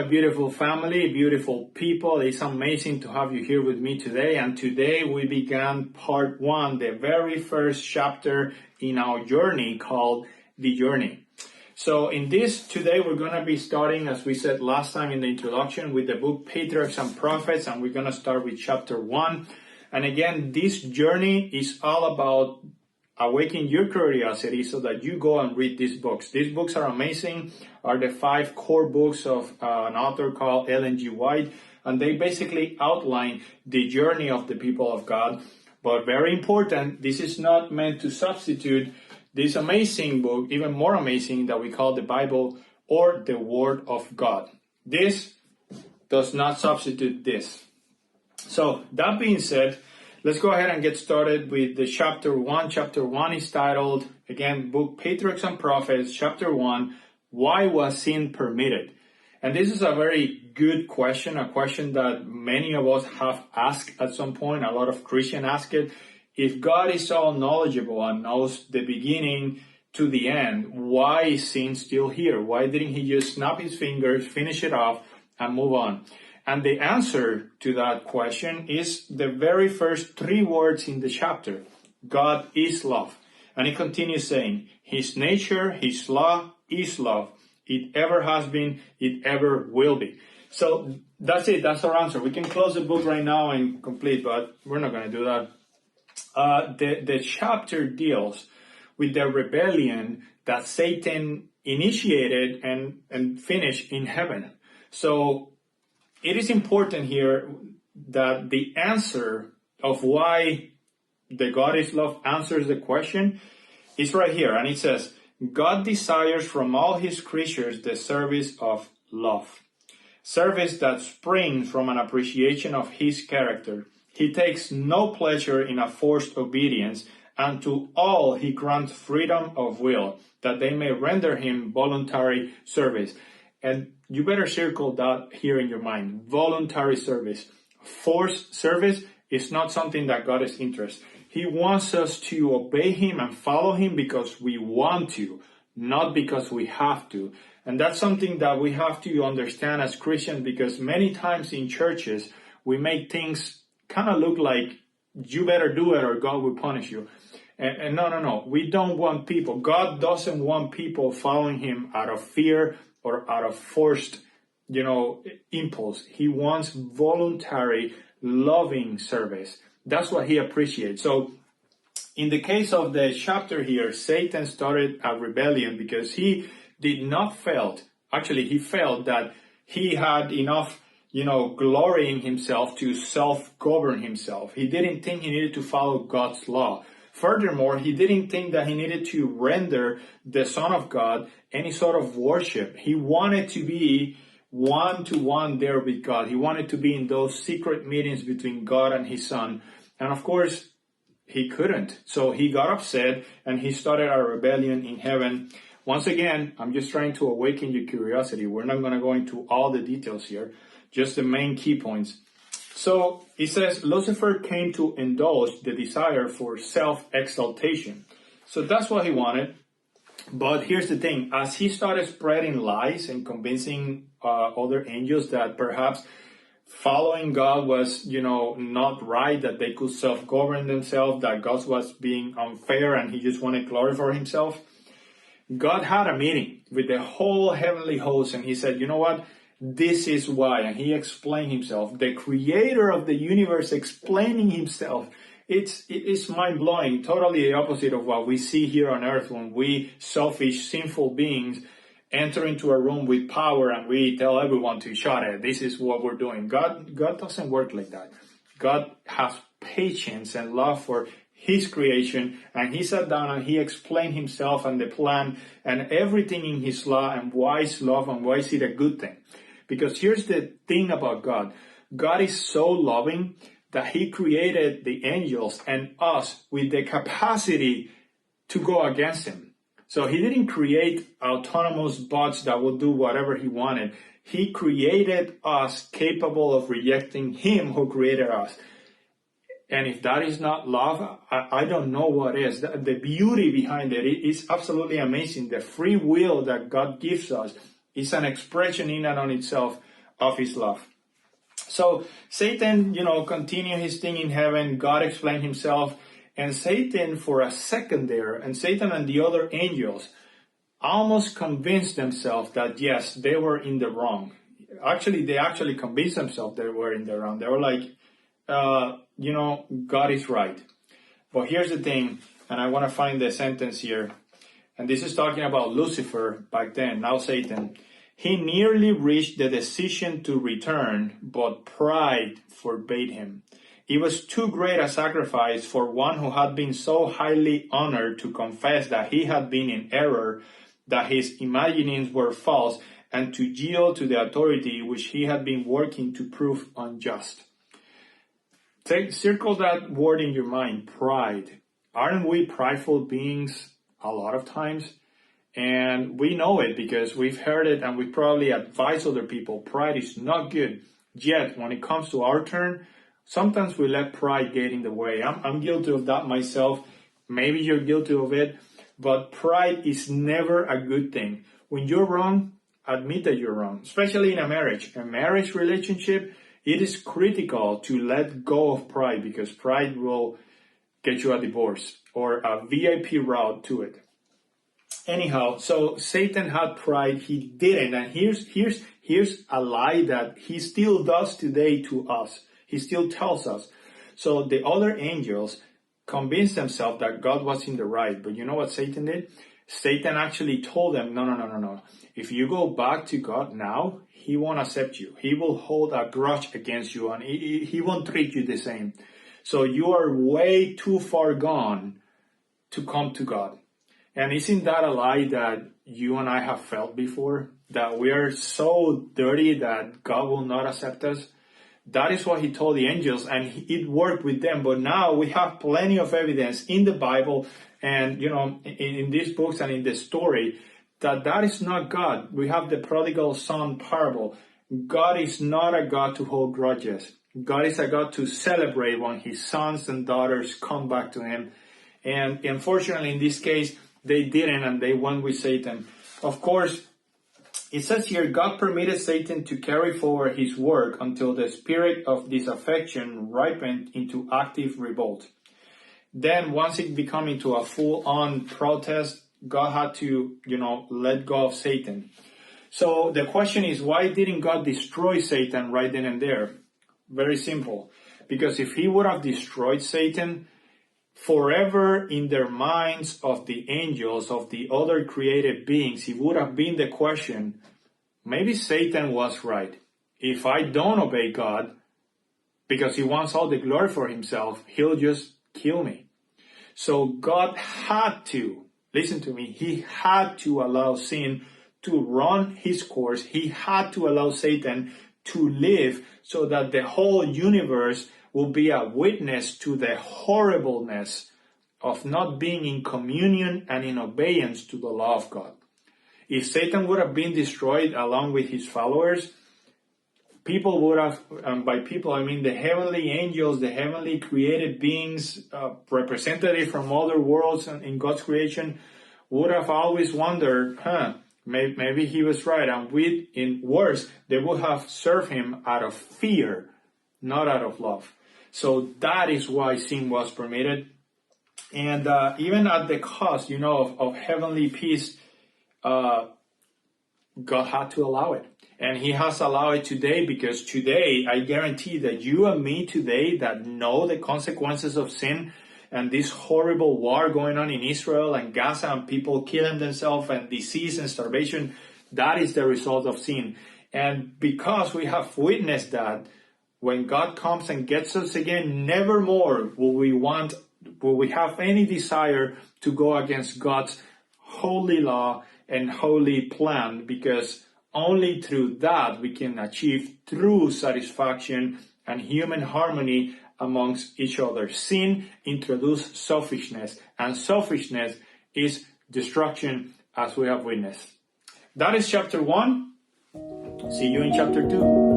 my beautiful family, beautiful people. It's amazing to have you here with me today. And today we began part 1, the very first chapter in our journey called The Journey. So in this, today we're going to be starting, as we said last time in the introduction, with the book Patriarchs and Prophets, and we're going to start with chapter 1. And again, this journey is all about awaken your curiosity so that you go and read these books. These books are amazing, are the 5 core books of an author called Ellen G. White, and they basically outline the journey of the people of God. But very important, this is not meant to substitute this amazing book, even more amazing, that we call the Bible or the Word of God. This does not substitute this. So that being said, let's go ahead and get started with the chapter 1. Chapter 1 is titled, again, book Patriarchs and Prophets, chapter 1, Why Was Sin Permitted? And this is a very good question, a question that many of us have asked at some point. A lot of Christians ask it. If God is all knowledgeable and knows the beginning to the end, why is sin still here? Why didn't he just snap his fingers, finish it off, and move on? And the answer to that question is the very first 3 words in the chapter. God is love. And he continues saying, His nature, His law is love. It ever has been, it ever will be. So that's it. That's our answer. We can close the book right now and complete, but we're not going to do that. The chapter deals with the rebellion that Satan initiated and finished in heaven. So it is important here that the answer of why the God is love answers the question is right here. And it says, God desires from all his creatures the service of love. Service that springs from an appreciation of his character. He takes no pleasure in a forced obedience, and to all he grants freedom of will, that they may render him voluntary service. And you better circle that here in your mind. Voluntary service. Forced service is not something that God is interested. He wants us to obey him and follow him because we want to, not because we have to. And that's something that we have to understand as Christians, because many times in churches, we make things kind of look like you better do it or God will punish you. And no. We don't want people. God doesn't want people following him out of fear or out of forced, impulse. He wants voluntary, loving service. That's what he appreciates. So in the case of the chapter here, Satan started a rebellion because he did not felt that he had enough, glory in himself to self-govern himself. He didn't think he needed to follow God's law. Furthermore, he didn't think that he needed to render the Son of God any sort of worship. He wanted to be one-to-one there with God. He wanted to be in those secret meetings between God and his Son. And of course, he couldn't. So he got upset and he started a rebellion in heaven. Once again, I'm just trying to awaken your curiosity. We're not going to go into all the details here, just the main key points. So it says Lucifer came to indulge the desire for self-exaltation. So that's what he wanted. But here's the thing. As he started spreading lies and convincing other angels that perhaps following God was, not right, that they could self-govern themselves, that God was being unfair and he just wanted glory for himself, God had a meeting with the whole heavenly host and he said, you know what? This is why. And he explained himself. The creator of the universe explaining himself. It's mind-blowing. Totally the opposite of what we see here on earth when we selfish, sinful beings enter into a room with power and we tell everyone to shut it. This is what we're doing. God doesn't work like that. God has patience and love for his creation, and he sat down and he explained himself and the plan and everything in his law and why is love and why is it a good thing. Because here's the thing about God. God is so loving that he created the angels and us with the capacity to go against him. So he didn't create autonomous bots that will do whatever he wanted. He created us capable of rejecting him who created us. And if that is not love, I don't know what is. The beauty behind it is absolutely amazing. The free will that God gives us is an expression in and on itself of his love. So Satan, continued his thing in heaven. God explained himself. And Satan, for a second there, and Satan and the other angels almost convinced themselves that, yes, they were in the wrong. Actually, they actually convinced themselves they were in the wrong. They were like, God is right. But here's the thing, and I want to find the sentence here. And this is talking about Lucifer back then, now Satan. He nearly reached the decision to return, but pride forbade him. It was too great a sacrifice for one who had been so highly honored to confess that he had been in error, that his imaginings were false, and to yield to the authority which he had been working to prove unjust. Circle that word in your mind, pride. Aren't we prideful beings a lot of times? And we know it because we've heard it and we probably advise other people. Pride is not good. Yet, when it comes to our turn, sometimes we let pride get in the way. I'm guilty of that myself. Maybe you're guilty of it. But pride is never a good thing. When you're wrong, admit that you're wrong. Especially in a marriage relationship, it is critical to let go of pride because pride will get you a divorce or a VIP route to it. Anyhow, so Satan had pride, he didn't. And here's a lie that he still does today to us. He still tells us. So the other angels convinced themselves that God was in the right. But you know what Satan did? Satan actually told them, no. If you go back to God now, he won't accept you. He will hold a grudge against you and he won't treat you the same. So you are way too far gone to come to God. And isn't that a lie that you and I have felt before? That we are so dirty that God will not accept us? That is what he told the angels, and it worked with them. But now we have plenty of evidence in the Bible and, in these books and in the story that is not God. We have the prodigal son parable. God is not a God to hold grudges. God is a God to celebrate when his sons and daughters come back to him. And unfortunately, in this case, they didn't, and they went with Satan. Of course, it says here, God permitted Satan to carry forward his work until the spirit of disaffection ripened into active revolt. Then, once it became into a full-on protest, God had to, let go of Satan. So the question is, why didn't God destroy Satan right then and there? Very simple. Because if he would have destroyed Satan, forever in their minds of the angels, of the other created beings, it would have been the question, maybe Satan was right. If I don't obey God, because he wants all the glory for himself, he'll just kill me. So God had to, listen to me, he had to allow sin to run his course. He had to allow Satan to live so that the whole universe will be a witness to the horribleness of not being in communion and in obedience to the law of God. If Satan would have been destroyed along with his followers, people would have, and by people I mean the heavenly angels, the heavenly created beings, representative from other worlds and in God's creation, would have always wondered, maybe he was right. And worse, they would have served him out of fear, not out of love. So that is why sin was permitted. And even at the cost, of heavenly peace, God had to allow it. And he has allowed it today because today, I guarantee that you and me today that know the consequences of sin and this horrible war going on in Israel and Gaza and people killing themselves and disease and starvation, that is the result of sin. And because we have witnessed that, when God comes and gets us again, never more will we have any desire to go against God's holy law and holy plan, because only through that we can achieve true satisfaction and human harmony amongst each other. Sin introduces selfishness, and selfishness is destruction, as we have witnessed. That is chapter 1. See you in chapter 2.